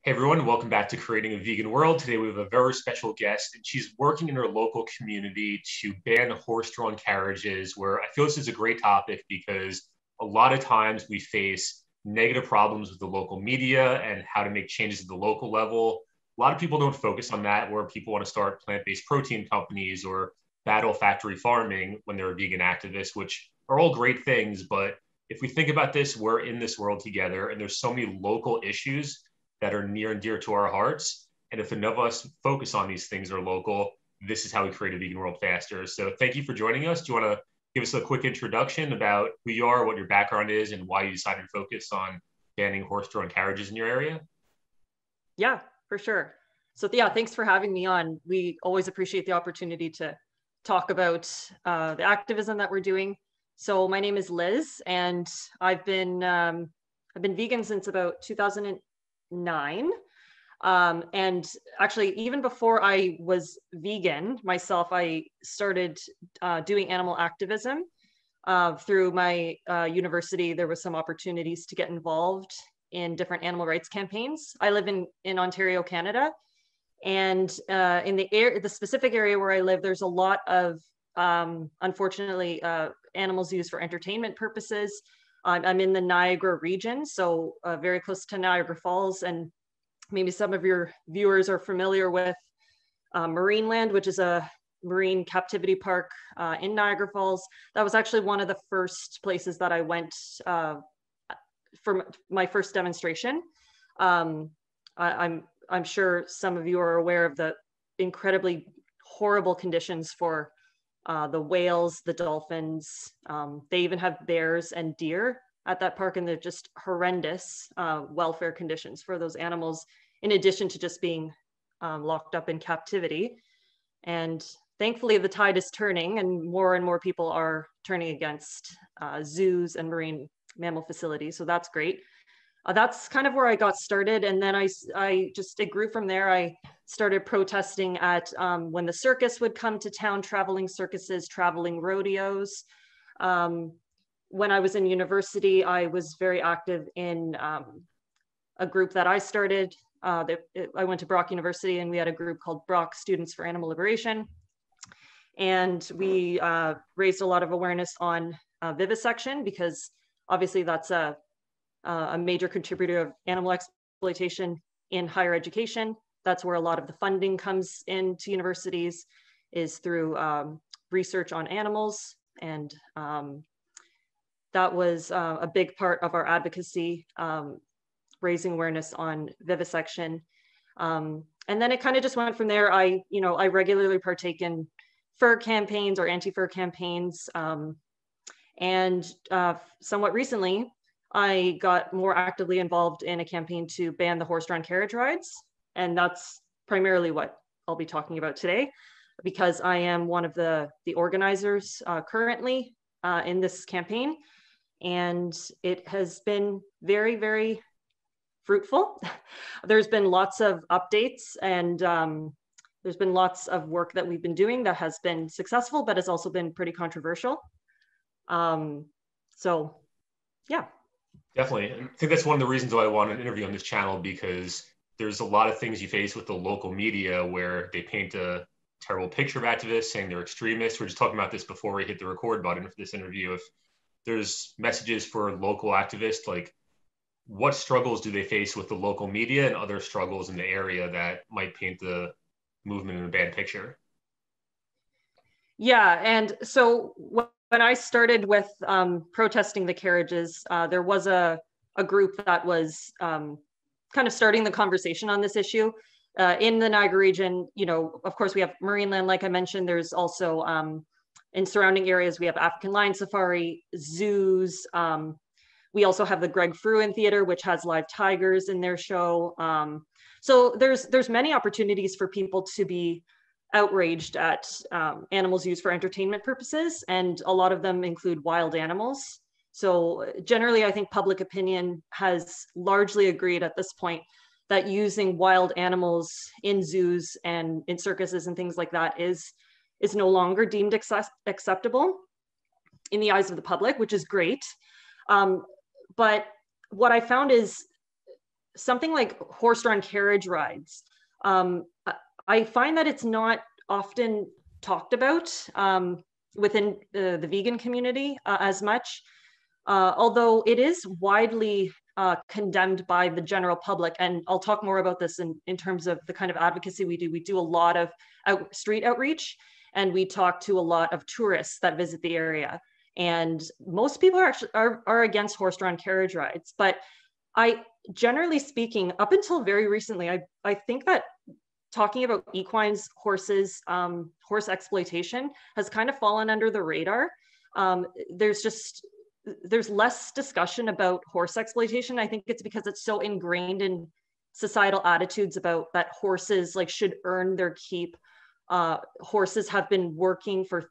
Hey everyone, welcome back to Creating a Vegan World. Today we have a very special guest, and she's working in her local community to ban horse-drawn carriages, where I feel this is a great topic because a lot of times we face negative problems with the local media and how to make changes at the local level. A lot of people don't focus on that, where people want to start plant-based protein companies or battle factory farming when they're a vegan activist, which are all great things. But if we think about this, we're in this world together, and there's so many local issues that are near and dear to our hearts. And if enough of us focus on these things that are local, this is how we create a vegan world faster. So thank you for joining us. Do you want to give us a quick introduction about who you are, what your background is, and why you decided to focus on banning horse-drawn carriages in your area? Yeah, for sure. So yeah, thanks for having me on. We always appreciate the opportunity to talk about the activism that we're doing. So my name is Liz, and I've been vegan since about 2009. And actually, even before I was vegan myself, I started doing animal activism. Through my university, there was some opportunities to get involved in different animal rights campaigns. I live in Ontario, Canada. And in the specific area where I live, there's a lot of, unfortunately, animals used for entertainment purposes. I'm in the Niagara region, so very close to Niagara Falls, and maybe some of your viewers are familiar with Marineland, which is a marine captivity park in Niagara Falls. That was actually one of the first places that I went for my first demonstration. I'm sure some of you are aware of the incredibly horrible conditions for the whales, the dolphins. They even have bears and deer at that park, and they're just horrendous welfare conditions for those animals, in addition to just being locked up in captivity. And thankfully, the tide is turning, and more people are turning against zoos and marine mammal facilities. So that's great. That's kind of where I got started. And then it grew from there. I started protesting at when the circus would come to town, traveling circuses, traveling rodeos. When I was in university, I was very active in a group that I started. I went to Brock University, and we had a group called Brock Students for Animal Liberation. And we raised a lot of awareness on vivisection, because obviously that's a major contributor of animal exploitation in higher education. That's where a lot of the funding comes into universities, is through research on animals. And that was a big part of our advocacy, raising awareness on vivisection. And then it kind of just went from there. I regularly partake in fur campaigns or anti-fur campaigns. And somewhat recently, I got more actively involved in a campaign to ban the horse-drawn carriage rides. And that's primarily what I'll be talking about today, because I am one of the organizers currently in this campaign. And it has been very, very fruitful. There's been lots of updates, and there's been lots of work that we've been doing that has been successful, but has also been pretty controversial. So, yeah. Definitely. I think that's one of the reasons why I want an interview on this channel, because there's a lot of things you face with the local media where they paint a terrible picture of activists, saying they're extremists. We're just talking about this before we hit the record button for this interview. If there's messages for local activists, like what struggles do they face with the local media and other struggles in the area that might paint the movement in a bad picture? Yeah, and so when I started with protesting the carriages, there was a group that was kind of starting the conversation on this issue. In the Niagara region, of course, we have Marineland, like I mentioned. There's also in surrounding areas, we have African lion safari, zoos. We also have the Greg Fruin Theater, which has live tigers in their show. So there's many opportunities for people to be outraged at animals used for entertainment purposes, and a lot of them include wild animals. So generally, I think public opinion has largely agreed at this point that using wild animals in zoos and in circuses and things like that is no longer deemed acceptable in the eyes of the public, which is great. But what I found is something like horse-drawn carriage rides, I find that it's not often talked about within the vegan community as much, although it is widely condemned by the general public. And I'll talk more about this in terms of the kind of advocacy we do. We do a lot of street outreach, and we talk to a lot of tourists that visit the area. And most people are actually are against horse-drawn carriage rides. But generally speaking, up until very recently, I think that talking about equines, horses, horse exploitation has kind of fallen under the radar. There's less discussion about horse exploitation. I think it's because it's so ingrained in societal attitudes about that horses like should earn their keep. Horses have been working for,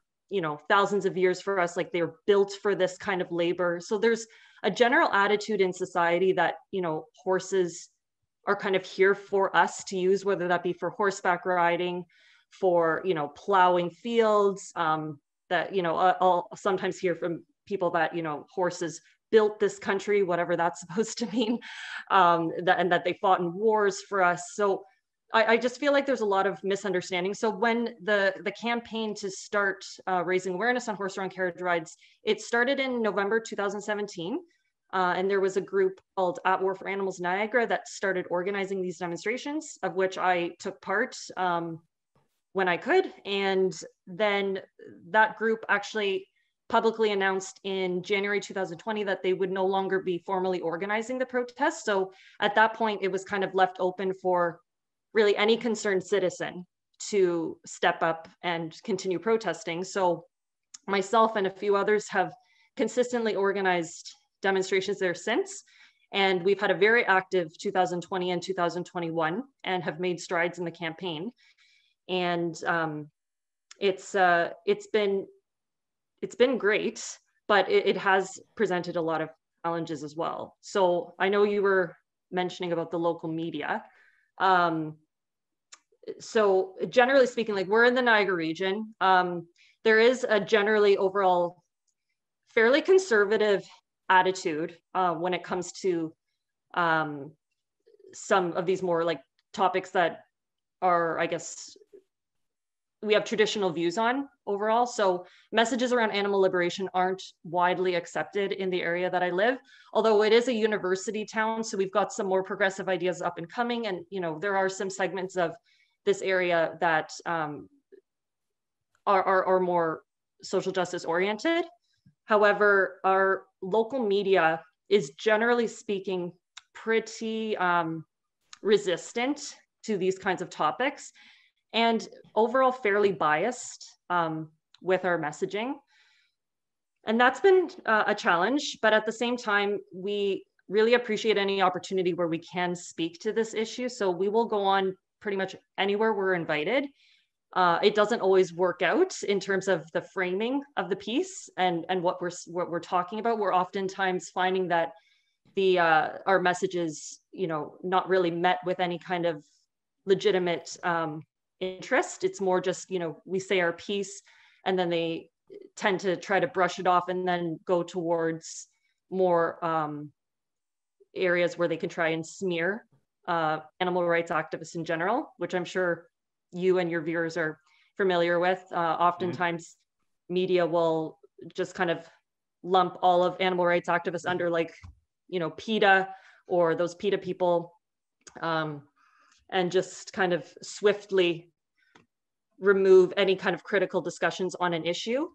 thousands of years for us, like they're built for this kind of labor. So there's a general attitude in society that, horses are kind of here for us to use, whether that be for horseback riding, for, plowing fields, that, I'll sometimes hear from people that, horses built this country, whatever that's supposed to mean, and that they fought in wars for us. So I just feel like there's a lot of misunderstanding. So when the campaign to start raising awareness on horse-drawn carriage rides, it started in November 2017. And there was a group called At War for Animals Niagara that started organizing these demonstrations, of which I took part when I could. And then that group actually publicly announced in January 2020 that they would no longer be formally organizing the protest. So at that point, it was kind of left open for really any concerned citizen to step up and continue protesting. So myself and a few others have consistently organized demonstrations there since. And we've had a very active 2020 and 2021 and have made strides in the campaign. And it's been great, but it has presented a lot of challenges as well. So I know you were mentioning about the local media. So generally speaking, like we're in the Niagara region, there is a generally overall fairly conservative attitude when it comes to some of these more like topics that are, I guess, we have traditional views on overall. So messages around animal liberation aren't widely accepted in the area that I live, although it is a university town. So we've got some more progressive ideas up and coming. And, there are some segments of this area that are more social justice oriented. However, our local media is generally speaking pretty resistant to these kinds of topics and overall fairly biased with our messaging. And that's been a challenge, but at the same time, we really appreciate any opportunity where we can speak to this issue. So we will go on pretty much anywhere we're invited. It doesn't always work out in terms of the framing of the piece and what we're talking about. We're oftentimes finding that our messages, not really met with any kind of legitimate interest. It's more just, we say our piece and then they tend to try to brush it off and then go towards more areas where they can try and smear animal rights activists in general, which I'm sure you and your viewers are familiar with. Oftentimes media will just kind of lump all of animal rights activists under like, PETA or those PETA people, and just kind of swiftly remove any kind of critical discussions on an issue.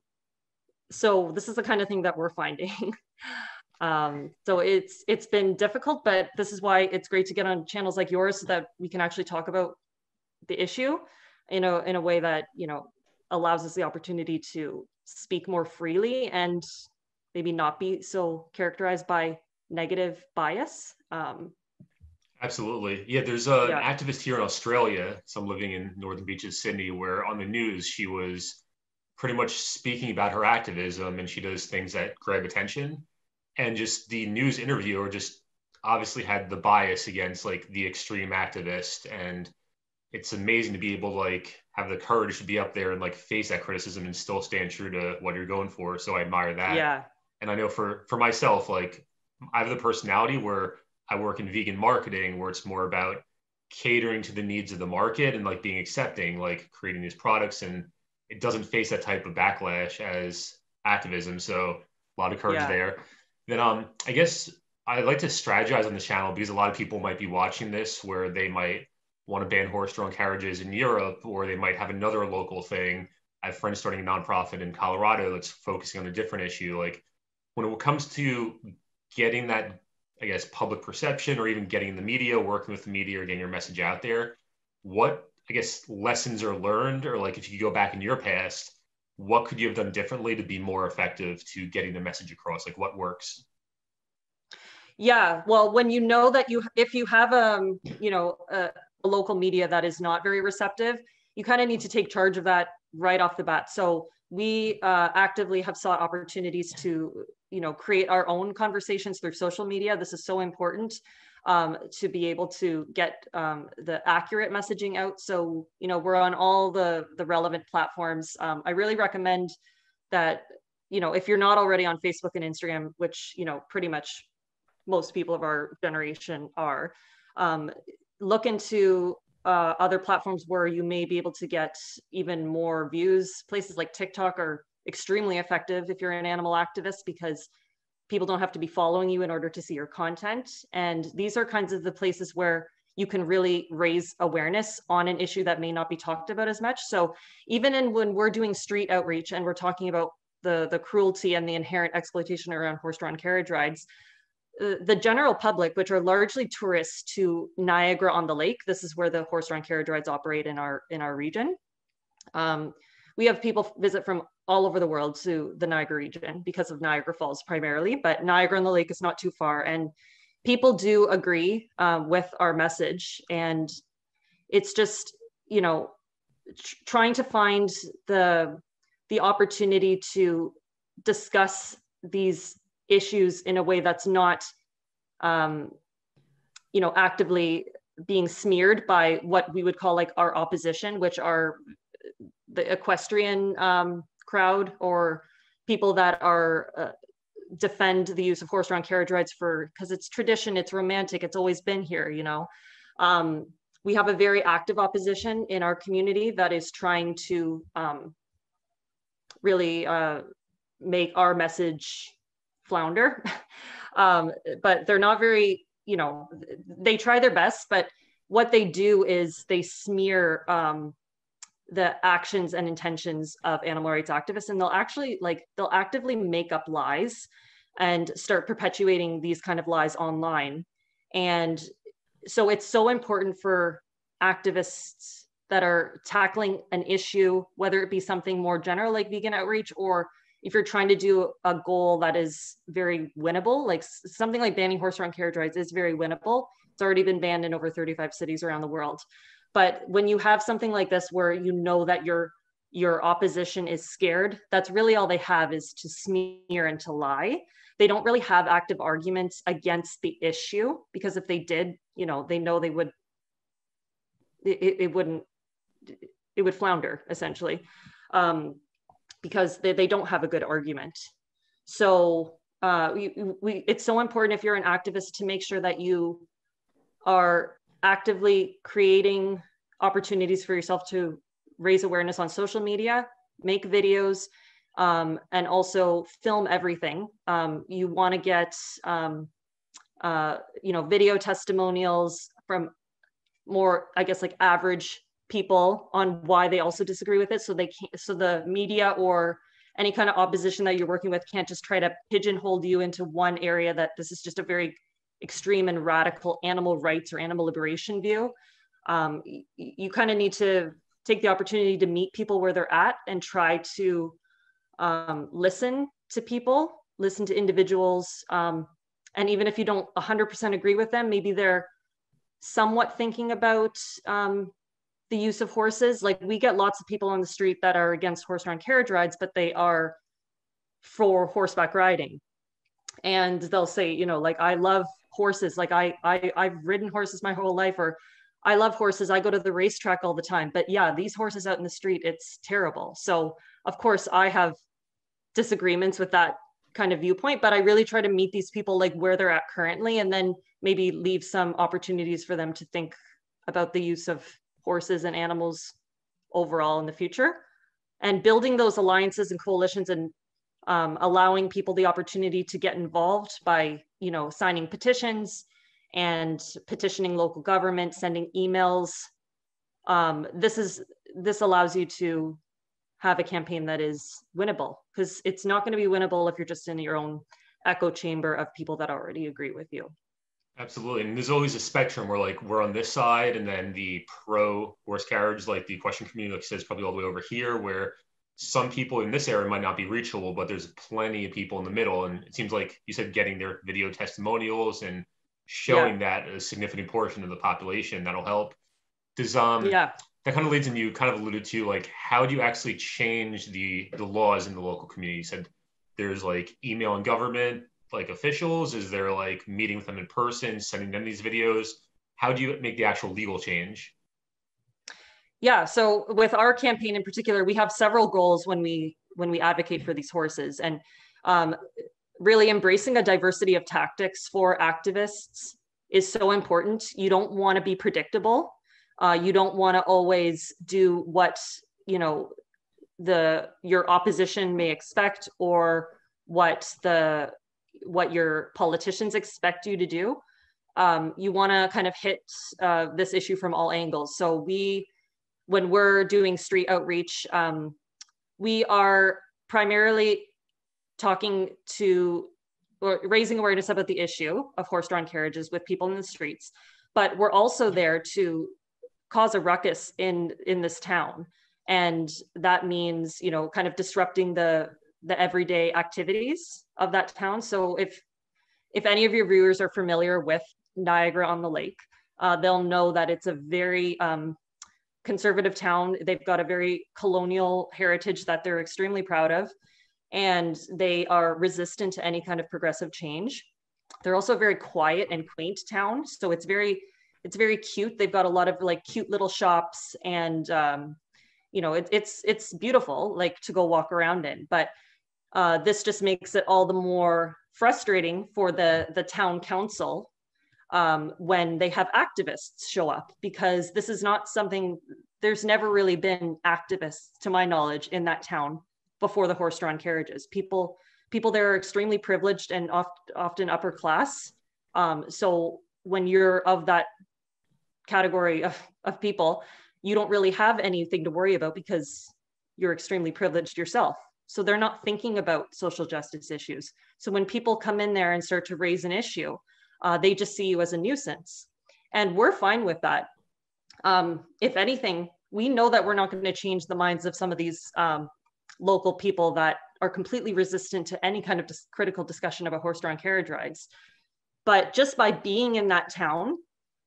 So this is the kind of thing that we're finding. So it's been difficult, but this is why it's great to get on channels like yours so that we can actually talk about the issue, in a way that, allows us the opportunity to speak more freely and maybe not be so characterized by negative bias. Absolutely. Yeah, there's an activist here in Australia, so I'm living in Northern Beaches, Sydney, where on the news, she was pretty much speaking about her activism and she does things that grab attention. And just the news interviewer just obviously had the bias against like the extreme activist. And it's amazing to be able to like have the courage to be up there and like face that criticism and still stand true to what you're going for. So I admire that. Yeah. And I know for myself, like I have the personality where I work in vegan marketing, where it's more about catering to the needs of the market and like being accepting, like creating these products, and it doesn't face that type of backlash as activism. So a lot of courage Yeah. there. Then I guess I like to strategize on the channel because a lot of people might be watching this where they might want to ban horse-drawn carriages in Europe, or they might have another local thing. I have friends starting a nonprofit in Colorado that's focusing on a different issue. Like when it comes to getting that, I guess, public perception, or even getting the media, working with the media, or getting your message out there, what, I guess, lessons are learned, or like if you go back in your past, what could you have done differently to be more effective to getting the message across? Like what works? Yeah, well, when you know that if you have a local media that is not very receptive, you kind of need to take charge of that right off the bat. So we actively have sought opportunities to create our own conversations through social media. This is so important to be able to get the accurate messaging out. So we're on all the relevant platforms. I really recommend that if you're not already on Facebook and Instagram, which pretty much most people of our generation are, look into other platforms where you may be able to get even more views. Places like TikTok are extremely effective if you're an animal activist, because people don't have to be following you in order to see your content. And these are kinds of the places where you can really raise awareness on an issue that may not be talked about as much. So even when we're doing street outreach and we're talking about the cruelty and the inherent exploitation around horse-drawn carriage rides, the general public, which are largely tourists to Niagara-on-the-Lake, this is where the horse-drawn carriage rides operate in our region. We have people visit from all over the world to the Niagara region because of Niagara Falls primarily, but Niagara-on-the-Lake is not too far. And people do agree with our message. And it's just, trying to find the opportunity to discuss these issues in a way that's not, actively being smeared by what we would call like our opposition, which are the equestrian crowd, or people that are defend the use of horse-drawn carriage rides because it's tradition, it's romantic, it's always been here. We have a very active opposition in our community that is trying to really make our message flounder. But they're not very, they try their best, but what they do is they smear the actions and intentions of animal rights activists, and they'll actively make up lies and start perpetuating these kind of lies online. And so it's so important for activists that are tackling an issue, whether it be something more general like vegan outreach, or if you're trying to do a goal that is very winnable, like something like banning horse-drawn carriage rides is very winnable. It's already been banned in over 35 cities around the world. But when you have something like this, where that your opposition is scared, that's really all they have, is to smear and to lie. They don't really have active arguments against the issue, because if they did, they know they would, it would flounder essentially. Because they don't have a good argument. So it's so important, if you're an activist, to make sure that you are actively creating opportunities for yourself to raise awareness on social media, make videos, and also film everything. You want to get video testimonials from more, I guess, like average people on why they also disagree with it, so the media or any kind of opposition that you're working with can't just try to pigeonhole you into one area, that this is just a very extreme and radical animal rights or animal liberation view. You kind of need to take the opportunity to meet people where they're at and try to listen to people, listen to individuals, and even if you don't 100% agree with them, maybe they're somewhat thinking about the use of horses. Like, we get lots of people on the street that are against horse-drawn carriage rides, but they are for horseback riding. And they'll say, like, I love horses. Like I've ridden horses my whole life, or I love horses. I go to the racetrack all the time. But yeah, these horses out in the street, it's terrible. So of course I have disagreements with that kind of viewpoint, but I really try to meet these people like where they're at currently, and then maybe leave some opportunities for them to think about the use of horses and animals overall in the future, and building those alliances and coalitions, and allowing people the opportunity to get involved by, signing petitions and petitioning local government, sending emails. This allows you to have a campaign that is winnable, because it's not going to be winnable if you're just in your own echo chamber of people that already agree with you. Absolutely. And there's always a spectrum where like we're on this side, and then the pro horse carriage, like the equestrian community, like says, probably all the way over here, where some people in this area might not be reachable, but there's plenty of people in the middle. And it seems like you said, getting their video testimonials and showing that a significant portion of the population, that'll help. Does that kind of leads, and you kind of alluded to, like, how do you actually change the laws in the local community? You said there's like email and government, like officials. Is there like meeting with them in person, sending them these videos? How do you make the actual legal change? Yeah, so with our campaign in particular, we have several goals when we advocate for these horses, and really embracing a diversity of tactics for activists is so important. You don't want to be predictable. You don't want to always do what your opposition may expect, or what your politicians expect you to do. You want to kind of hit this issue from all angles. So when we're doing street outreach, we are primarily talking to or raising awareness about the issue of horse-drawn carriages with people in the streets, but we're also there to cause a ruckus in this town. And that means, kind of disrupting the everyday activities of that town. So if any of your viewers are familiar with Niagara-on-the-Lake, they'll know that it's a very conservative town. They've got a very colonial heritage that they're extremely proud of, and they are resistant to any kind of progressive change. They're also a very quiet and quaint town. So it's very cute. They've got a lot of like cute little shops, and it's beautiful, like to go walk around in. But this just makes it all the more frustrating for the town council when they have activists show up, because this is not something, there's never really been activists, to my knowledge, in that town before the horse-drawn carriages. People there are extremely privileged and often upper class. So when you're of that category of people, you don't really have anything to worry about because you're extremely privileged yourself. So they're not thinking about social justice issues. So when people come in there and start to raise an issue, they just see you as a nuisance. And we're fine with that. If anything, we know that we're not going to change the minds of some of these local people that are completely resistant to any kind of critical discussion about horse-drawn carriage rides. But just by being in that town,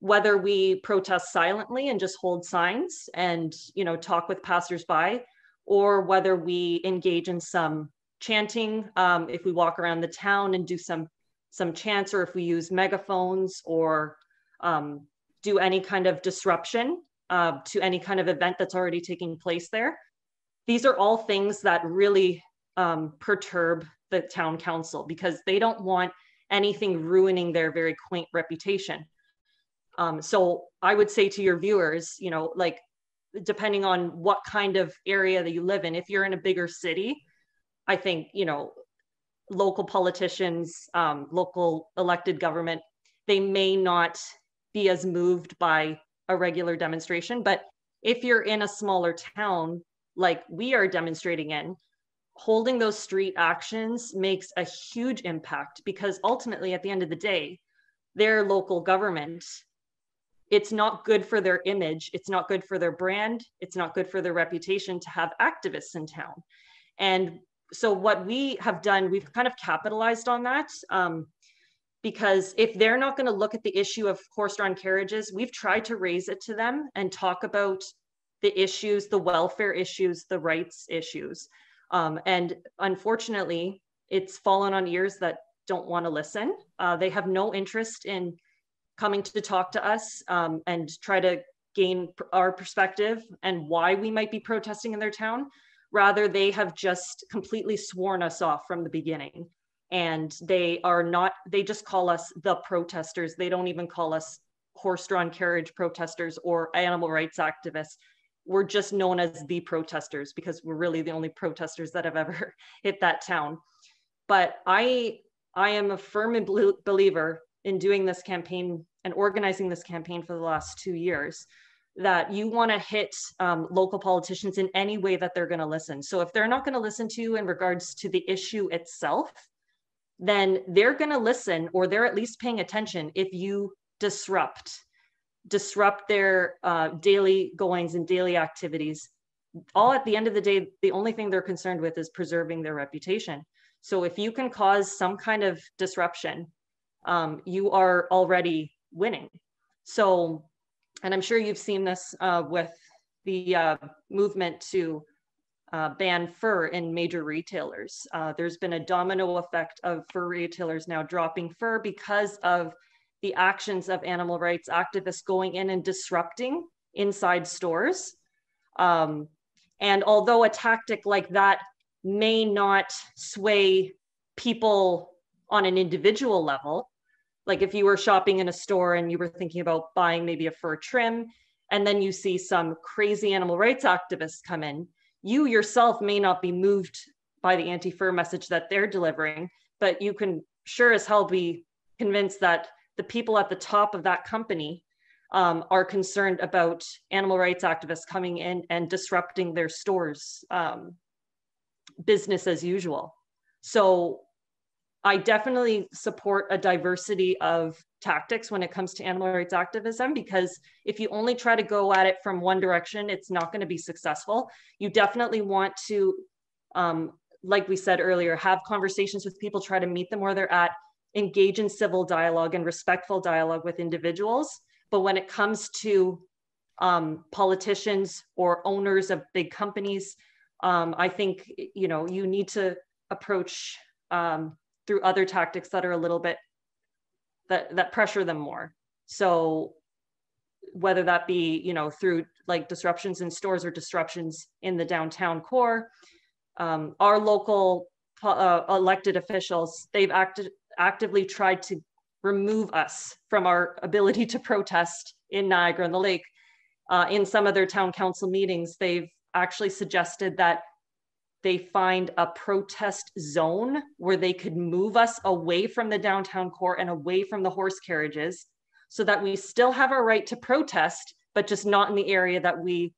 whether we protest silently and just hold signs and talk with passersby, or whether we engage in some chanting, if we walk around the town and do some chants, or if we use megaphones, or do any kind of disruption to any kind of event that's already taking place there. These are all things that really perturb the town council, because they don't want anything ruining their very quaint reputation. So I would say to your viewers, like, depending on what kind of area that you live in, if you're in a bigger city, I think, local politicians, local elected government, they may not be as moved by a regular demonstration. But if you're in a smaller town, like we are demonstrating in, holding those street actions makes a huge impact, because ultimately, at the end of the day, their local government, it's not good for their image. It's not good for their brand. It's not good for their reputation to have activists in town. And so what we have done, we've kind of capitalized on that, because if they're not going to look at the issue of horse-drawn carriages, we've tried to raise it to them and talk about the issues, the welfare issues, the rights issues. And unfortunately, it's fallen on ears that don't want to listen. They have no interest in coming to talk to us and try to gain our perspective and why we might be protesting in their town. Rather, they have just completely sworn us off from the beginning. And they just call us the protesters. They don't even call us horse-drawn carriage protesters or animal rights activists. We're just known as the protesters because we're really the only protesters that have ever hit that town. But I am a firm believer in doing this campaign and organizing this campaign for the last 2 years, that you want to hit local politicians in any way that they're going to listen. So if they're not going to listen to you in regards to the issue itself, then they're going to listen, or they're at least paying attention if you disrupt their daily goings and daily activities. All at the end of the day, the only thing they're concerned with is preserving their reputation. So if you can cause some kind of disruption, you are already winning. So, and I'm sure you've seen this with the movement to ban fur in major retailers. There's been a domino effect of fur retailers now dropping fur because of the actions of animal rights activists going in and disrupting inside stores. And although a tactic like that may not sway people on an individual level, like if you were shopping in a store and you were thinking about buying maybe a fur trim, and then you see some crazy animal rights activists come in, you yourself may not be moved by the anti-fur message that they're delivering, but you can sure as hell be convinced that the people at the top of that company are concerned about animal rights activists coming in and disrupting their stores, business as usual. So I definitely support a diversity of tactics when it comes to animal rights activism, because if you only try to go at it from one direction, it's not going to be successful. You definitely want to, like we said earlier, have conversations with people, try to meet them where they're at, engage in civil dialogue and respectful dialogue with individuals. But when it comes to politicians or owners of big companies, I think, you know, you need to approach through other tactics that are a little bit, that pressure them more. So whether that be, you know, through like disruptions in stores or disruptions in the downtown core, our local elected officials, they've actively tried to remove us from our ability to protest in Niagara on the Lake. In some of their town council meetings, they've actually suggested that they find a protest zone where they could move us away from the downtown core and away from the horse carriages, so that we still have our right to protest, but just not in the area that we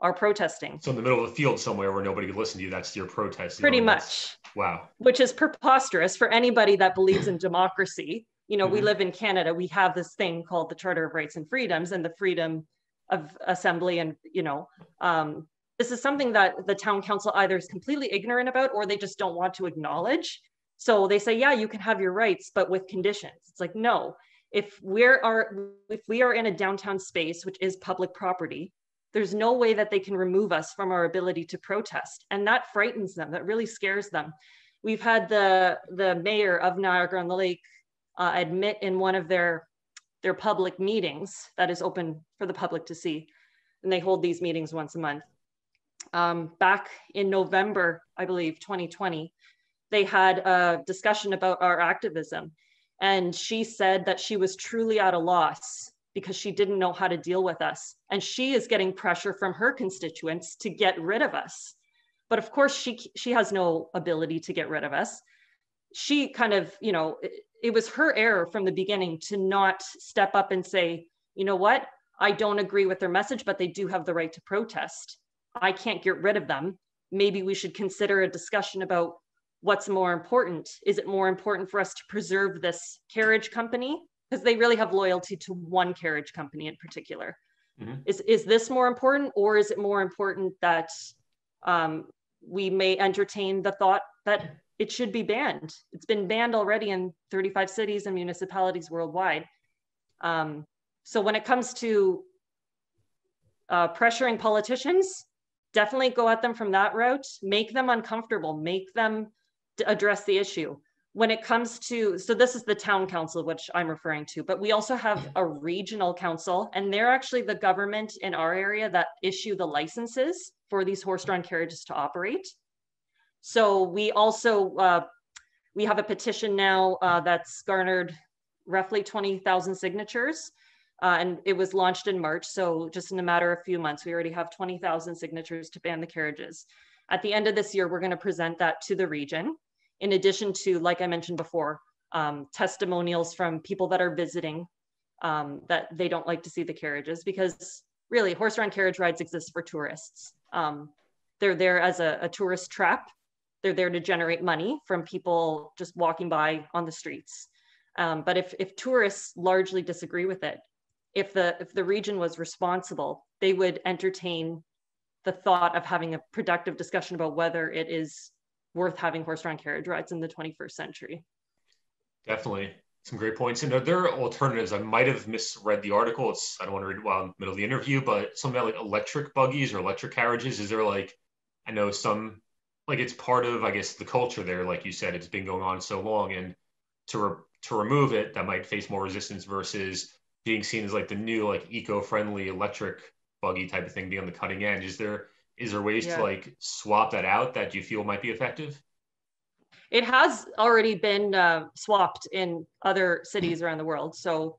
are protesting. So in the middle of the field somewhere where nobody could listen to you, that's your protest. Pretty much. Wow. Which is preposterous for anybody that believes in democracy. You know, we live in Canada, we have this thing called the Charter of Rights and Freedoms and the freedom of assembly. And, you know, this is something that the town council either is completely ignorant about or they just don't want to acknowledge. So they say, yeah, you can have your rights, but with conditions. It's like, no, if we are in a downtown space, which is public property, there's no way that they can remove us from our ability to protest. And that frightens them, that really scares them. We've had the mayor of Niagara on the Lake admit in one of their public meetings that is open for the public to see, and they hold these meetings once a month. Back in November, I believe, 2020, they had a discussion about our activism. And she said that she was truly at a loss because she didn't know how to deal with us. And she is getting pressure from her constituents to get rid of us. But of course, she has no ability to get rid of us. She kind of, you know, it was her error from the beginning to not step up and say, you know what, I don't agree with their message, but they do have the right to protest. I can't get rid of them. Maybe we should consider a discussion about what's more important. Is it more important for us to preserve this carriage company? Because they really have loyalty to one carriage company in particular. Mm-hmm. Is this more important, or is it more important that we may entertain the thought that it should be banned? It's been banned already in 35 cities and municipalities worldwide. So when it comes to pressuring politicians, definitely go at them from that route, make them uncomfortable, make them address the issue. When it comes to, so this is the town council, which I'm referring to, but we also have a regional council, and they're actually the government in our area that issue the licenses for these horse-drawn carriages to operate. So we also We have a petition now that's garnered roughly 20,000 signatures, and it was launched in March. So just in a matter of a few months, we already have 20,000 signatures to ban the carriages. At the end of this year, we're going to present that to the region, in addition to, like I mentioned before, testimonials from people that are visiting that they don't like to see the carriages, because really horse-drawn carriage rides exist for tourists. They're there as a tourist trap. They're there to generate money from people just walking by on the streets. But if tourists largely disagree with it, if the region was responsible, they would entertain the thought of having a productive discussion about whether it is worth having horse-drawn carriage rides in the 21st century. Definitely. Some great points. And are there alternatives? I might have misread the article. I don't want to read it while in the middle of the interview, but something about like electric buggies or electric carriages. Is there like, I know some, like it's part of, I guess, the culture there. Like you said, it's been going on so long, and to remove it, that might face more resistance versus being seen as like the new, like eco-friendly electric buggy type of thing being on the cutting edge. Is there ways to like swap that out that you feel might be effective? It has already been swapped in other cities around the world. So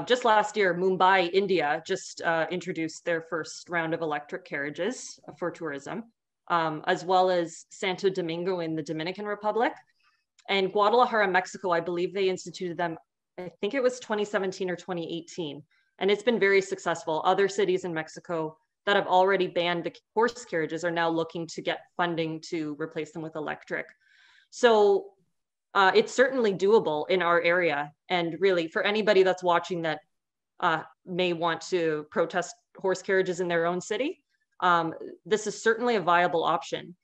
just last year, Mumbai, India, just introduced their first round of electric carriages for tourism, as well as Santo Domingo in the Dominican Republic. And Guadalajara, Mexico, I believe they instituted them, I think it was 2017 or 2018. And it's been very successful. Other cities in Mexico that have already banned the horse carriages are now looking to get funding to replace them with electric. So it's certainly doable in our area. And really, for anybody that's watching that may want to protest horse carriages in their own city, this is certainly a viable option.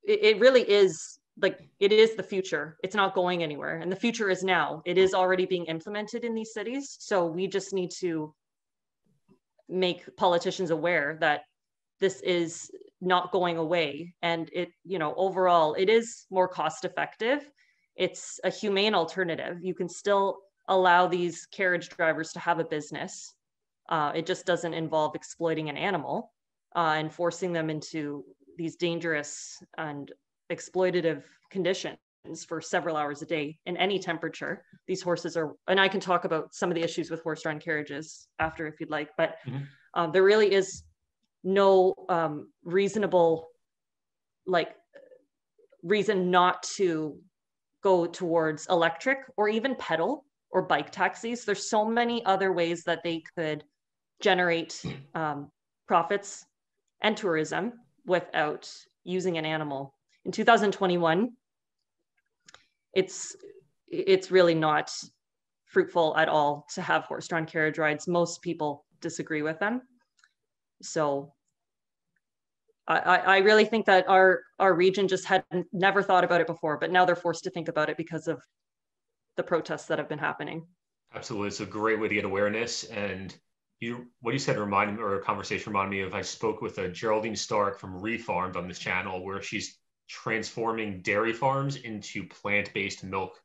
It really is, like, it is the future. It's not going anywhere. And the future is now. It is already being implemented in these cities. So we just need to make politicians aware that this is not going away. And it, you know, overall, it is more cost effective. It's a humane alternative. You can still allow these carriage drivers to have a business. It just doesn't involve exploiting an animal and forcing them into these dangerous and exploitative conditions for several hours a day in any temperature. These horses are, and I can talk about some of the issues with horse-drawn carriages after if you'd like, but there really is no reasonable reason not to go towards electric or even pedal or bike taxis. There's so many other ways that they could generate profits and tourism without using an animal. In 2021, it's really not fruitful at all to have horse-drawn carriage rides. Most people disagree with them. So I really think that our region just had never thought about it before, but now they're forced to think about it because of the protests that have been happening. Absolutely. It's a great way to get awareness. And what you said reminded me, or a conversation reminded me of, I spoke with a Geraldine Stark from Refarmed on this channel, where she's transforming dairy farms into plant-based milk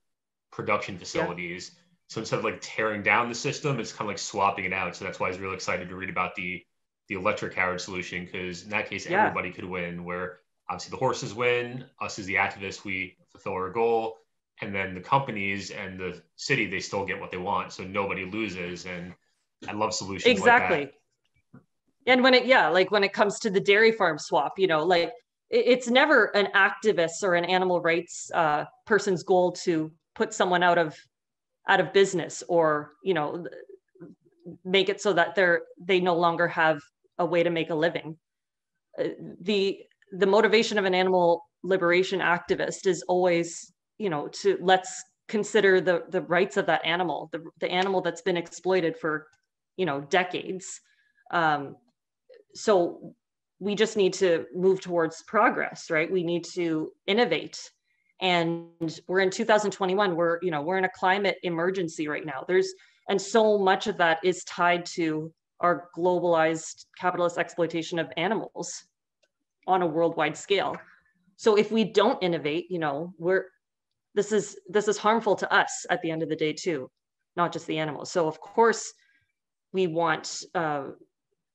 production facilities. Yeah. So instead of like tearing down the system, it's kind of like swapping it out. So that's why I was really excited to read about the electric carriage solution, because in that case, everybody could win, where obviously the horses win, us as the activists, we fulfill our goal, and then the companies and the city, they still get what they want. So nobody loses. And I love solutions like that. And when it comes to the dairy farm swap, it's never an activist or an animal rights person's goal to put someone out of business, or make it so that they no longer have a way to make a living. The motivation of an animal liberation activist is always, to let's consider the rights of that animal, the animal that's been exploited for, decades. So we just need to move towards progress, right? We need to innovate. And we're in 2021, we're in a climate emergency right now. And so much of that is tied to our globalized capitalist exploitation of animals on a worldwide scale. So if we don't innovate, this is harmful to us at the end of the day too, not just the animals. So of course we want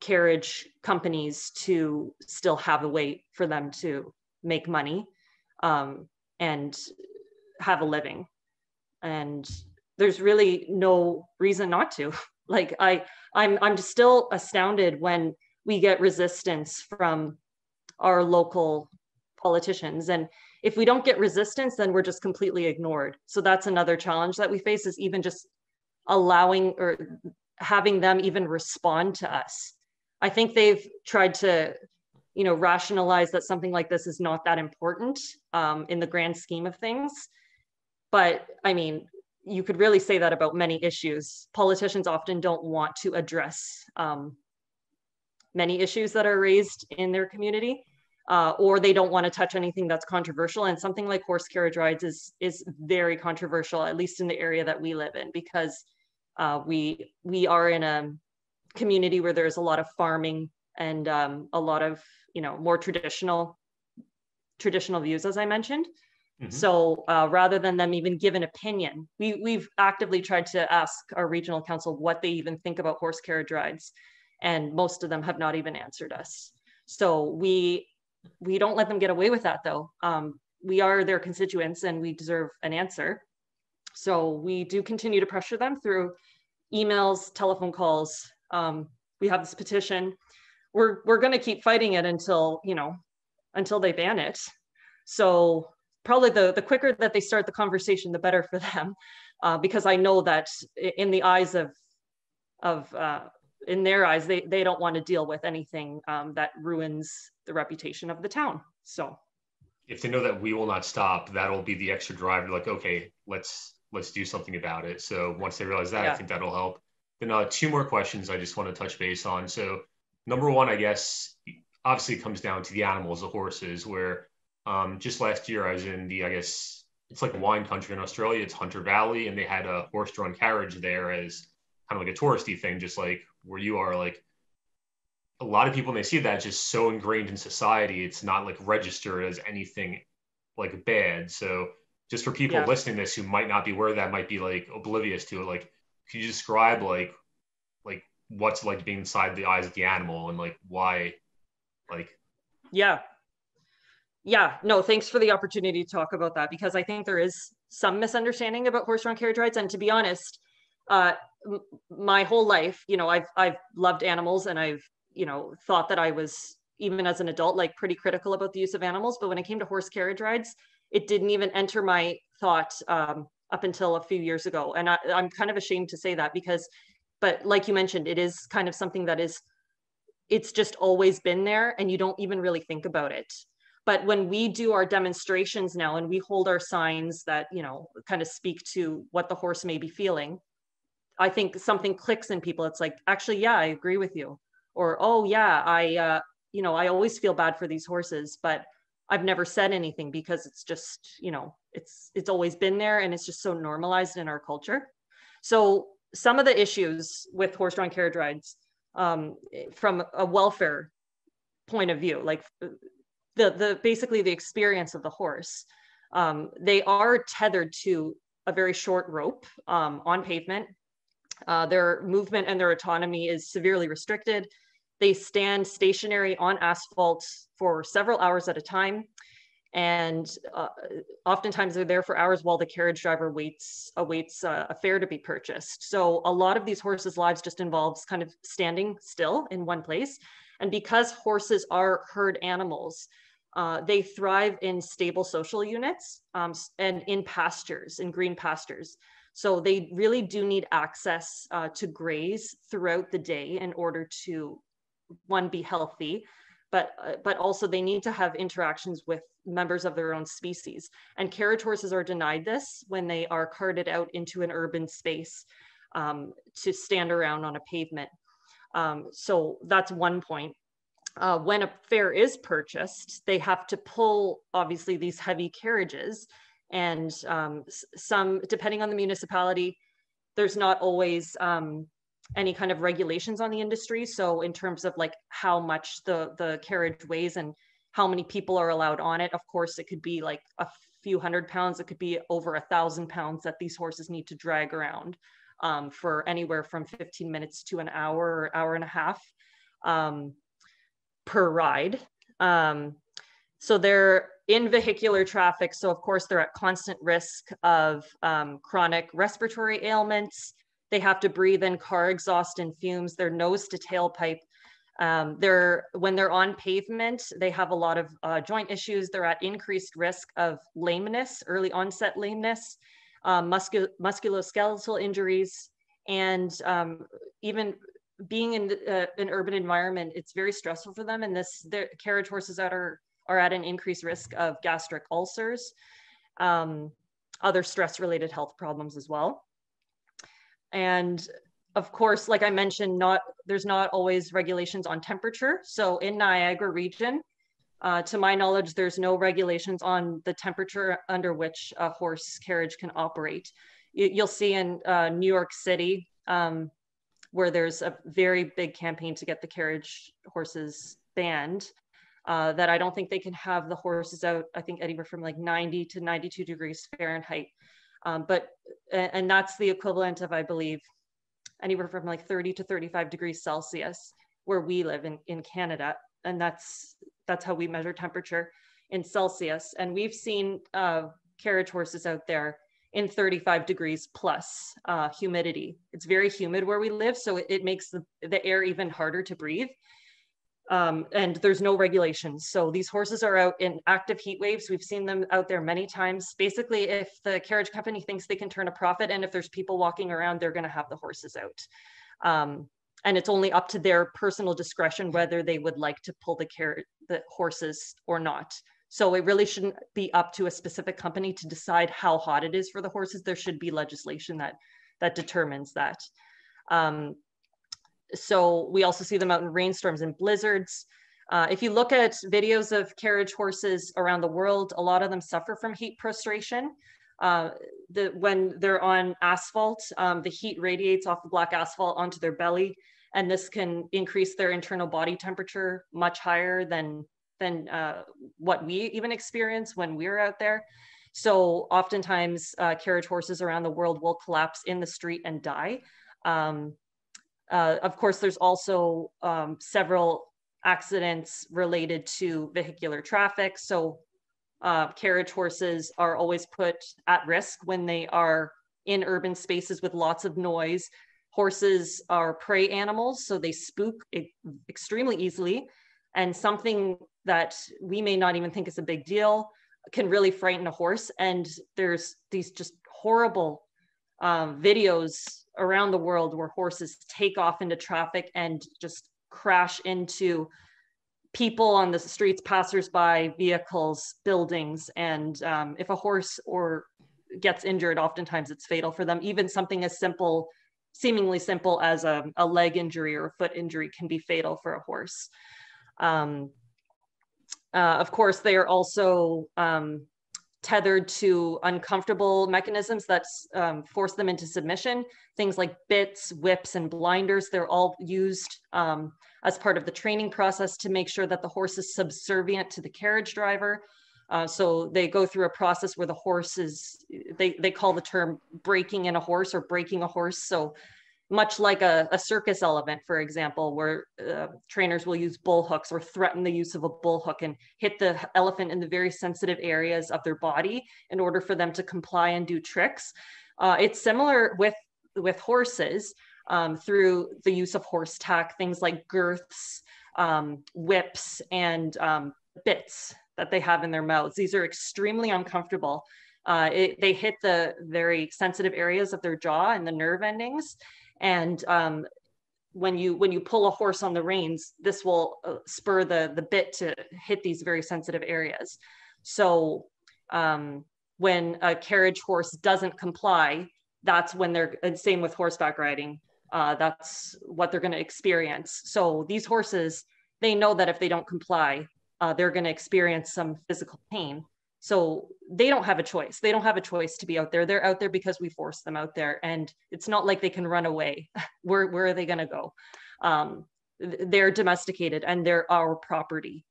carriage companies to still have a way for them to make money. and have a living. And there's really no reason not to. Like I'm still astounded when we get resistance from our local politicians. And if we don't get resistance, then we're just completely ignored. So that's another challenge that we face, is even just allowing or having them even respond to us. I think they've tried to, rationalize that something like this is not that important in the grand scheme of things. But I mean, you could really say that about many issues. Politicians often don't want to address many issues that are raised in their community, or they don't want to touch anything that's controversial. And something like horse carriage rides is very controversial, at least in the area that we live in, because we are in a community where there's a lot of farming and a lot of more traditional views, as I mentioned. Mm-hmm. So rather than them even give an opinion, we've actively tried to ask our regional council what they even think about horse carriage rides, and most of them have not even answered us. So we don't let them get away with that, though. We are their constituents and we deserve an answer. So we do continue to pressure them through emails, telephone calls. We have this petition. We're going to keep fighting it until they ban it. So probably the quicker that they start the conversation, the better for them, because I know that in the eyes in their eyes, they don't want to deal with anything that ruins the reputation of the town. So if they know that we will not stop, that'll be the extra drive. Like, okay, let's do something about it. So once they realize that, yeah. I think that'll help. Then 2 more questions I just want to touch base on. So number one, I guess, obviously it comes down to the animals, the horses, where just last year I was in I guess it's like a wine country in Australia. It's Hunter Valley, and they had a horse-drawn carriage there as kind of like a touristy thing, just like where you are. Like, a lot of people, when they see that, it's just so ingrained in society, it's not like registered as anything like bad. So just for people listening to this who might not be aware of that, might be like oblivious to it, like, could you describe like what's like being inside the eyes of the animal and like why, like? Yeah, no, thanks for the opportunity to talk about that, because I think there is some misunderstanding about horse-drawn carriage rides. And to be honest, my whole life, I've loved animals, and I've, thought that I was, even as an adult, like pretty critical about the use of animals. But when it came to horse carriage rides, it didn't even enter my thought up until a few years ago. And I'm kind of ashamed to say that, but like you mentioned, it is kind of something that it's just always been there, and you don't even really think about it. But when we do our demonstrations now, and we hold our signs that, kind of speak to what the horse may be feeling, I think something clicks in people. It's like, actually, yeah, I agree with you. Or, oh yeah, I always feel bad for these horses, but I've never said anything because it's just, it's always been there, and it's just so normalized in our culture. So some of the issues with horse-drawn carriage rides, from a welfare point of view, like basically the experience of the horse, they are tethered to a very short rope on pavement. Their movement and their autonomy is severely restricted. They stand stationary on asphalt for several hours at a time. And oftentimes they're there for hours while the carriage driver awaits a fare to be purchased. So a lot of these horses' lives just involves kind of standing still in one place. And because horses are herd animals, they thrive in stable social units and in pastures, in green pastures. So they really do need access to graze throughout the day in order to, one, be healthy, but also they need to have interactions with members of their own species. And carriage horses are denied this when they are carted out into an urban space to stand around on a pavement. So that's one point. When a fare is purchased, they have to pull, obviously, these heavy carriages. And some, depending on the municipality, there's not always any kind of regulations on the industry. So in terms of like how much the carriage weighs and how many people are allowed on it, of course, it could be like a few hundred pounds. It could be over 1,000 pounds that these horses need to drag around for anywhere from 15 minutes to an hour or hour and a half per ride. So they're in vehicular traffic. So of course they're at constant risk of chronic respiratory ailments. They have to breathe in car exhaust and fumes, their nose to tailpipe. When they're on pavement, they have a lot of joint issues. They're at increased risk of lameness, early onset lameness, musculoskeletal injuries, and even being in an urban environment, it's very stressful for them. And the carriage horses that are at an increased risk of gastric ulcers, other stress-related health problems as well. And of course, like I mentioned, there's not always regulations on temperature. So in Niagara region, to my knowledge, there's no regulations on the temperature under which a horse carriage can operate. You'll see in New York City, where there's a very big campaign to get the carriage horses banned, that I don't think they can have the horses out, I think anywhere from like 90 to 92 degrees Fahrenheit. And that's the equivalent of, I believe, anywhere from like 30 to 35 degrees Celsius where we live in Canada. And that's how we measure temperature in Celsius. And we've seen carriage horses out there in 35 degrees plus humidity. It's very humid where we live, so it makes the air even harder to breathe. And there's no regulations. So these horses are out in active heat waves. We've seen them out there many times. Basically, if the carriage company thinks they can turn a profit, and if there's people walking around, they're going to have the horses out. And it's only up to their personal discretion whether they would like to pull the horses or not. So it really shouldn't be up to a specific company to decide how hot it is for the horses. There should be legislation that determines that. So we also see them out in rainstorms and blizzards. If you look at videos of carriage horses around the world, a lot of them suffer from heat prostration. When they're on asphalt, the heat radiates off the black asphalt onto their belly, and this can increase their internal body temperature much higher than what we even experience when we're out there. So oftentimes carriage horses around the world will collapse in the street and die. Of course, there's also several accidents related to vehicular traffic. So carriage horses are always put at risk when they are in urban spaces with lots of noise. Horses are prey animals, so they spook extremely easily. And something that we may not even think is a big deal can really frighten a horse. And there's these just horrible videos around the world where horses take off into traffic and just crash into people on the streets, passersby, vehicles, buildings. And if a horse gets injured, oftentimes it's fatal for them. Even something as seemingly simple as a leg injury or a foot injury can be fatal for a horse. Of course, they are also tethered to uncomfortable mechanisms that force them into submission. Things like bits, whips, and blinders, they're all used as part of the training process to make sure that the horse is subservient to the carriage driver. So they go through a process where the horse is, they call the term breaking in a horse or breaking a horse. So much like a circus elephant, for example, where trainers will use bull hooks or threaten the use of a bull hook and hit the elephant in the very sensitive areas of their body in order for them to comply and do tricks. It's similar with horses through the use of horse tack, things like girths, whips, and bits that they have in their mouths. These are extremely uncomfortable. They hit the very sensitive areas of their jaw and the nerve endings. And when you pull a horse on the reins, this will spur the bit to hit these very sensitive areas. So when a carriage horse doesn't comply, that's when same with horseback riding, that's what they're going to experience. So these horses, they know that if they don't comply, they're going to experience some physical pain. So they don't have a choice. They don't have a choice to be out there. They're out there because we force them out there. And it's not like they can run away. Where are they going to go? They're domesticated and they're our property,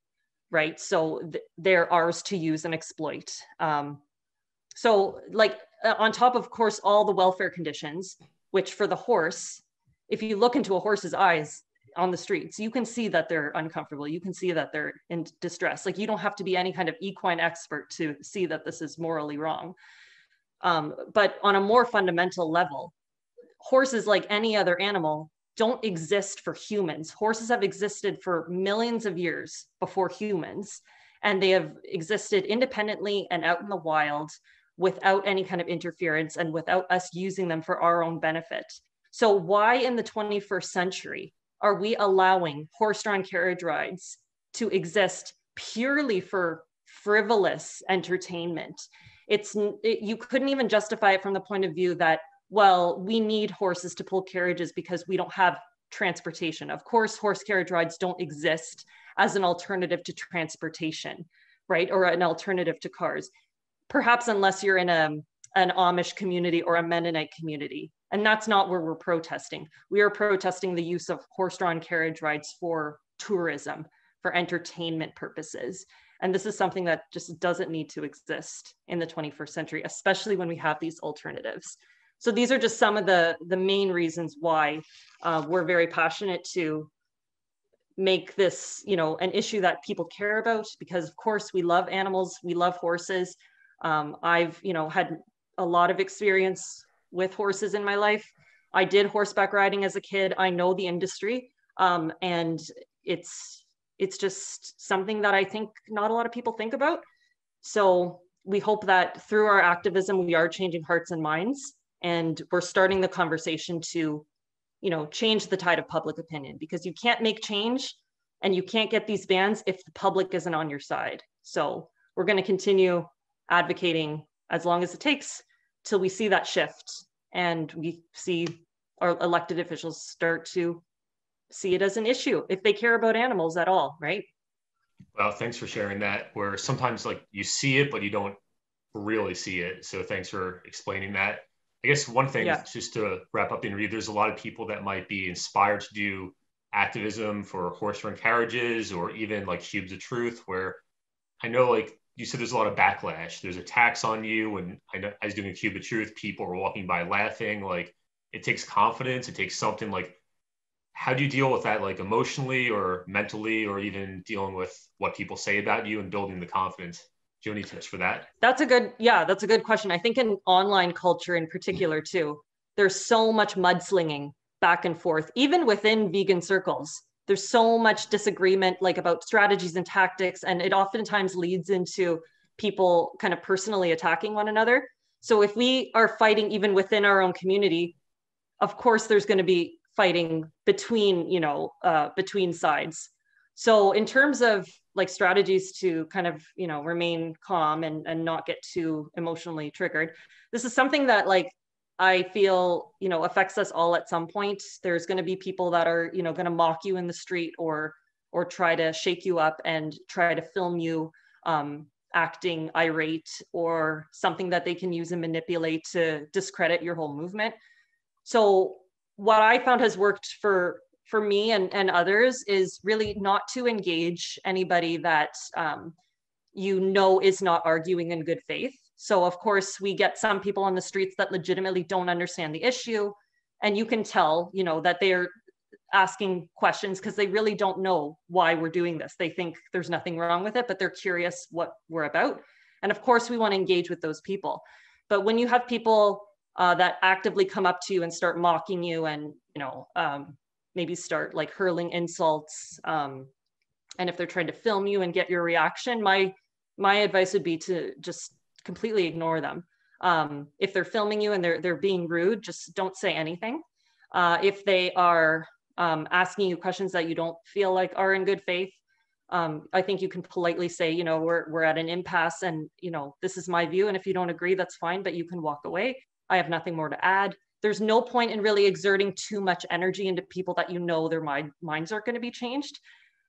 right? So they're ours to use and exploit. So like on top of course, all the welfare conditions, which for the horse, if you look into a horse's eyes, on the streets, you can see that they're uncomfortable. You can see that they're in distress. Like, you don't have to be any kind of equine expert to see that this is morally wrong. But on a more fundamental level, horses, like any other animal, don't exist for humans. Horses have existed for millions of years before humans, and they have existed independently and out in the wild without any kind of interference and without us using them for our own benefit. So why in the 21st century are we allowing horse-drawn carriage rides to exist purely for frivolous entertainment? You couldn't even justify it from the point of view that, well, we need horses to pull carriages because we don't have transportation. Of course, horse carriage rides don't exist as an alternative to transportation, right? Or an alternative to cars. Perhaps unless you're in an Amish community or a Mennonite community. And that's not where we're protesting. We are protesting the use of horse-drawn carriage rides for tourism, for entertainment purposes. And this is something that just doesn't need to exist in the 21st century, especially when we have these alternatives. So these are just some of the main reasons why we're very passionate to make this, an issue that people care about, because of course we love animals, we love horses. I've, had a lot of experience with horses in my life. I did horseback riding as a kid. I know the industry, and it's just something that I think not a lot of people think about. So we hope that through our activism, we are changing hearts and minds, and we're starting the conversation to, change the tide of public opinion, because you can't make change and you can't get these bans if the public isn't on your side. So we're going to continue advocating as long as it takes till we see that shift and we see our elected officials start to see it as an issue if they care about animals at all, right? Well, thanks for sharing that, where sometimes like you see it, but you don't really see it. So thanks for explaining that. I guess one thing, just to wrap up the interview, there's a lot of people that might be inspired to do activism for horse-drawn carriages or even like Cubes of Truth, where I know, like you said, there's a lot of backlash. There's attacks on you. And I know I was doing a Cube of Truth, people are walking by laughing. Like, it takes confidence. It takes something. Like, how do you deal with that, like emotionally or mentally, or even dealing with what people say about you and building the confidence? Do you have any tips for that? That's a good question. I think in online culture in particular too, there's so much mudslinging back and forth, even within vegan circles. There's so much disagreement, like about strategies and tactics, and it oftentimes leads into people kind of personally attacking one another. So if we are fighting even within our own community, of course there's going to be fighting between, between sides. So in terms of like strategies to kind of, remain calm and not get too emotionally triggered, this is something that like I feel, affects us all at some point. There's going to be people that are, going to mock you in the street or try to shake you up and try to film you acting irate, or something that they can use and manipulate to discredit your whole movement. So what I found has worked for me and others is really not to engage anybody that is not arguing in good faith. So of course we get some people on the streets that legitimately don't understand the issue, and you can tell, that they're asking questions because they really don't know why we're doing this. They think there's nothing wrong with it, but they're curious what we're about. And of course we want to engage with those people. But when you have people that actively come up to you and start mocking you and, maybe start like hurling insults, and if they're trying to film you and get your reaction, my advice would be to just completely ignore them. If they're filming you and they're being rude, just don't say anything. If they are asking you questions that you don't feel like are in good faith, I think you can politely say, we're at an impasse, and this is my view, and if you don't agree, that's fine, but you can walk away. I have nothing more to add. There's no point in really exerting too much energy into people that their minds aren't going to be changed.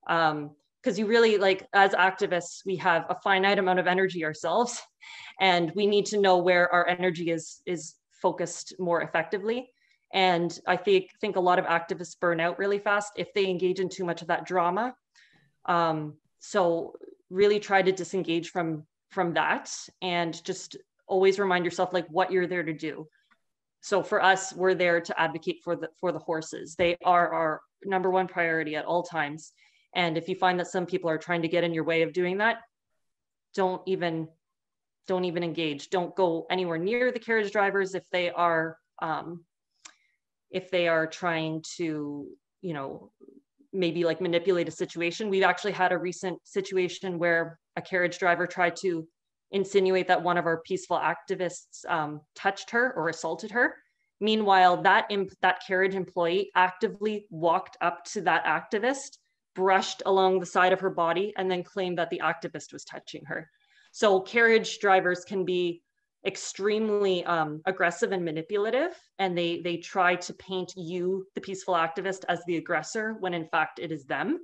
Because you really, like, as activists, we have a finite amount of energy ourselves, and we need to know where our energy is focused more effectively. And I think a lot of activists burn out really fast if they engage in too much of that drama. So really try to disengage from that, and just always remind yourself like what you're there to do. So for us, we're there to advocate for the horses. They are our number one priority at all times. And if you find that some people are trying to get in your way of doing that, don't even engage. Don't go anywhere near the carriage drivers if they are trying to, you know, maybe like manipulate a situation. We've actually had a recent situation where a carriage driver tried to insinuate that one of our peaceful activists touched her or assaulted her. Meanwhile, that carriage employee actively walked up to that activist, brushed along the side of her body, and then claimed that the activist was touching her. So carriage drivers can be extremely aggressive and manipulative, and they try to paint you, the peaceful activist, as the aggressor, when in fact it is them.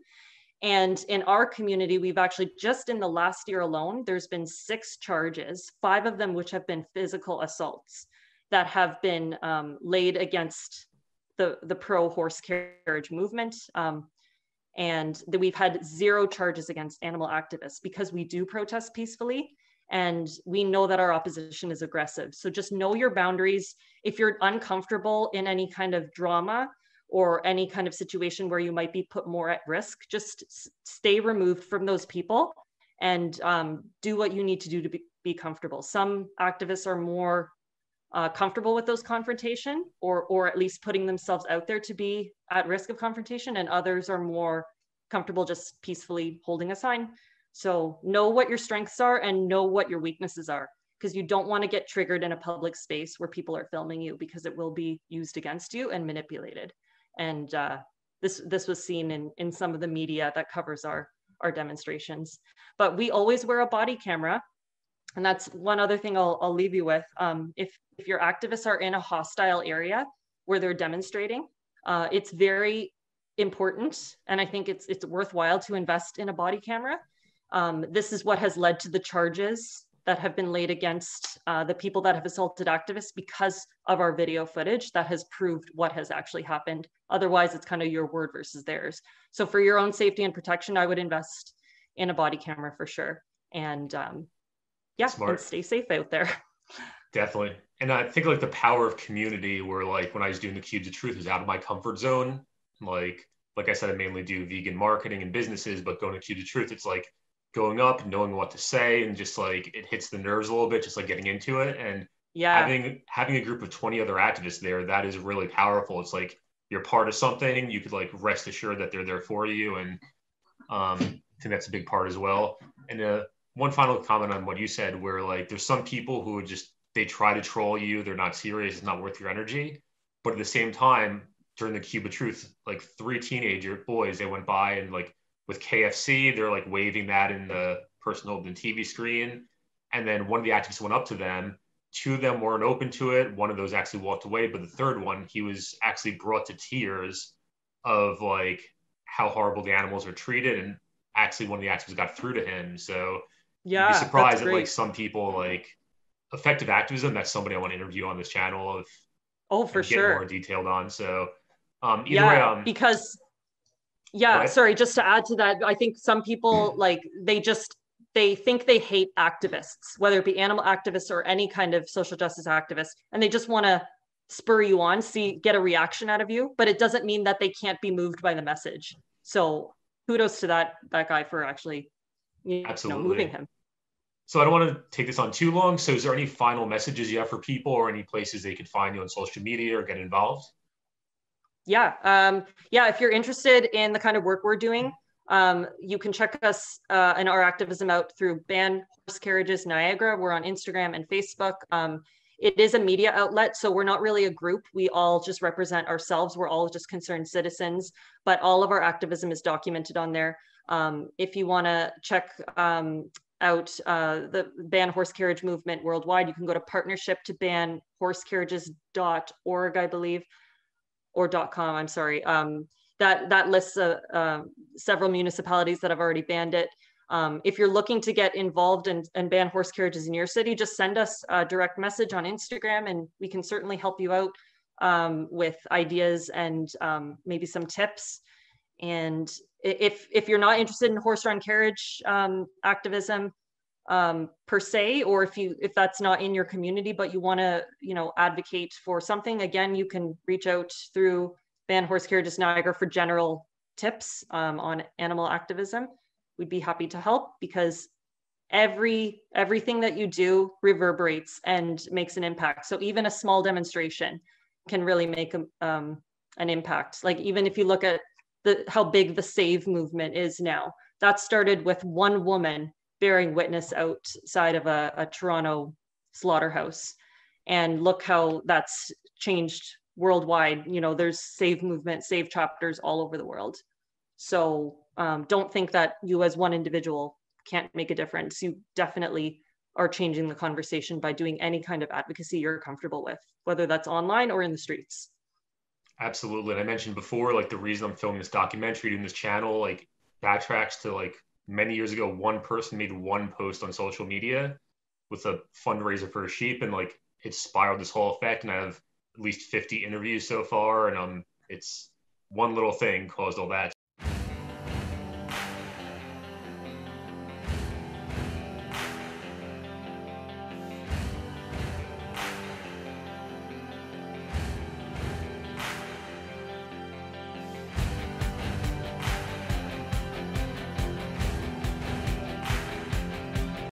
And in our community, we've actually, just in the last year alone, there's been 6 charges, 5 of them which have been physical assaults that have been laid against the pro-horse carriage movement. And that we've had 0 charges against animal activists because we do protest peacefully. And we know that our opposition is aggressive. So just know your boundaries. If you're uncomfortable in any kind of drama or any kind of situation where you might be put more at risk, just stay removed from those people and do what you need to do to be comfortable. Some activists are more comfortable with those confrontation or at least putting themselves out there to be at risk of confrontation, and others are more comfortable just peacefully holding a sign. So know what your strengths are and know what your weaknesses are, because you don't want to get triggered in a public space where people are filming you, because it will be used against you and manipulated. And this was seen in some of the media that covers our demonstrations. But we always wear a body camera. And that's one other thing I'll leave you with. If your activists are in a hostile area where they're demonstrating, it's very important. And I think it's worthwhile to invest in a body camera. This is what has led to the charges that have been laid against the people that have assaulted activists, because of our video footage that has proved what has actually happened. Otherwise, it's kind of your word versus theirs. So for your own safety and protection, I would invest in a body camera for sure. And yeah, Smart. And stay safe out there. Definitely. And I think like the power of community, where like when I was doing the Cubes of Truth, it was out of my comfort zone. Like I said, I mainly do vegan marketing and businesses, but going to Cubes of Truth, it's like going up and knowing what to say, and just like it hits the nerves a little bit, just like getting into it. And Yeah, having a group of 20 other activists there, that is really powerful. It's like you're part of something. You could like rest assured that they're there for you. And I think that's a big part as well. And one final comment on what you said, where like there's some people who just, they try to troll you. They're not serious. It's not worth your energy. But at the same time, during the Cube of Truth, like 3 teenager boys, they went by and like with KFC, they're like waving that in the person holding the TV screen. And then one of the activists went up to them. 2 of them weren't open to it. One of those actually walked away. But the third one, he was actually brought to tears of like how horrible the animals are treated. And actually one of the activists got through to him. So yeah, you'd be surprised that's at like great. some people, like effective activism. That's somebody I want to interview on this channel Oh, for and get more sure. detailed on. So either way, Yeah, because go yeah, ahead. sorry, just to add to that, I think some people like they think they hate activists, whether it be animal activists or any kind of social justice activists, and they just want to spur you on, get a reaction out of you, but it doesn't mean that they can't be moved by the message. So kudos to that guy for actually, moving Absolutely. him. So I don't want to take this on too long. So is there any final messages you have for people, or any places they could find you on social media or get involved? Yeah, if you're interested in the kind of work we're doing, you can check us and our activism out through Ban Horse Carriages Niagara. We're on Instagram and Facebook. It is a media outlet, so we're not really a group. We all just represent ourselves. We're all just concerned citizens, but all of our activism is documented on there. If you want to check out the Ban Horse Carriage movement worldwide, you can go to partnership-to-ban-horsecarriages.org, I believe, or .com, I'm sorry. That lists several municipalities that have already banned it. If you're looking to get involved and ban horse carriages in your city, just send us a direct message on Instagram, and we can certainly help you out with ideas and maybe some tips. And if you're not interested in horse-drawn carriage activism per se, or if that's not in your community, but you want to advocate for something, again, you can reach out through Ban Horse Carriages Niagara for general tips on animal activism, we'd be happy to help, because everything that you do reverberates and makes an impact. So even a small demonstration can really make an impact. Like even if you look at how big the Save movement is now, that started with one woman bearing witness outside of a Toronto slaughterhouse. And look how that's changed worldwide. You know, there's Save movement, Save chapters all over the world. So don't think that you as one individual can't make a difference. You definitely are changing the conversation by doing any kind of advocacy you're comfortable with, whether that's online or in the streets. Absolutely. And I mentioned before, like the reason I'm filming this documentary, doing this channel, like backtracks to like many years ago, one person made one post on social media with a fundraiser for a sheep, and like it spiraled this whole effect. And I have at least 50 interviews so far, and it's one little thing caused all that.